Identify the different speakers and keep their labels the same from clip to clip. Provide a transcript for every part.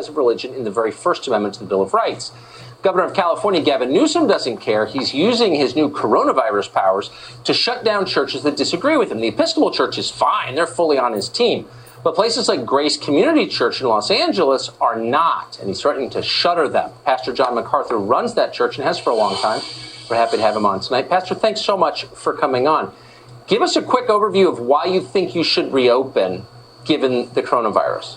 Speaker 1: of religion in the very First Amendment to the Bill of Rights. Governor of California, Gavin Newsom, doesn't care. He's using his new coronavirus powers to shut down churches that disagree with him. The Episcopal Church is fine. They're fully on his team. But places like Grace Community Church in Los Angeles are not, and he's threatening to shutter them. Pastor John MacArthur runs that church and has for a long time. We're happy to have him on tonight. Pastor, thanks so much for coming on. Give us a quick overview of why you think you should reopen, given the coronavirus.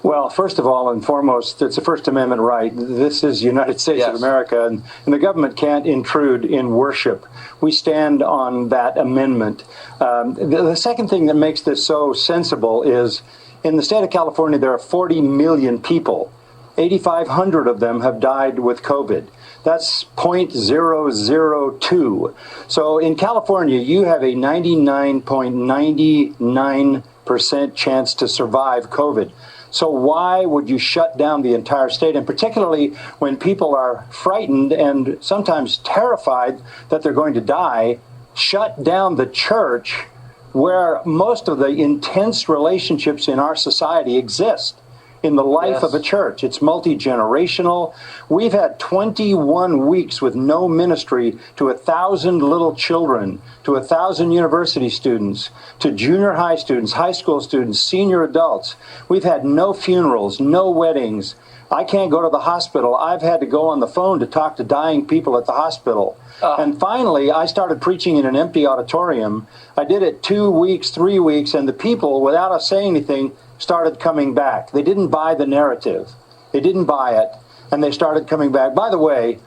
Speaker 2: Well, first of all and foremost, it's a First Amendment right. This is the United States of America, and the government can't intrude in worship. We stand on that amendment. The second thing that makes this so sensible is in the state of California, there are 40 million people. 8,500 of them have died with COVID. That's 0.002. So in California, you have a 99.99% chance to survive COVID. So why would you shut down the entire state? And particularly when people are frightened and sometimes terrified that they're going to die, shut down the church where most of the intense relationships in our society exist. In the life of a church. It's multi-generational. We've had 21 weeks with no ministry to 1,000 little children, to 1,000 university students, to junior high students, high school students, senior adults. We've had no funerals, no weddings. I can't go to the hospital. I've had to go on the phone to talk to dying people at the hospital. And finally, I started preaching in an empty auditorium. I did it 2 weeks, 3 weeks, and the people, without us saying anything, started coming back. They didn't buy the narrative. They didn't buy it, and they started coming back. By the way,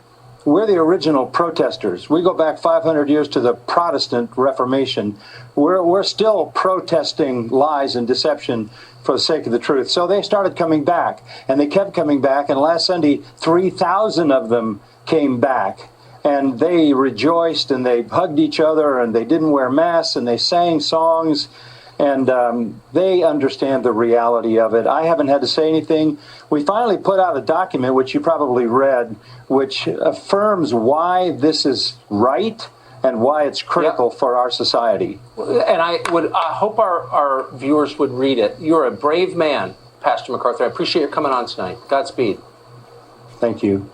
Speaker 2: we're the original protesters. We go back 500 years to the Protestant Reformation. We're still protesting lies and deception for the sake of the truth. So they started coming back, and they kept coming back, and last Sunday, 3,000 of them came back. And they rejoiced, and they hugged each other, and they didn't wear masks, and they sang songs. And they understand the reality of it. I haven't had to say anything. We finally put out a document, which you probably read, which affirms why this is right and why it's critical for our society.
Speaker 1: And I hope our viewers would read it. You're a brave man, Pastor MacArthur. I appreciate your coming on tonight. Godspeed.
Speaker 2: Thank you.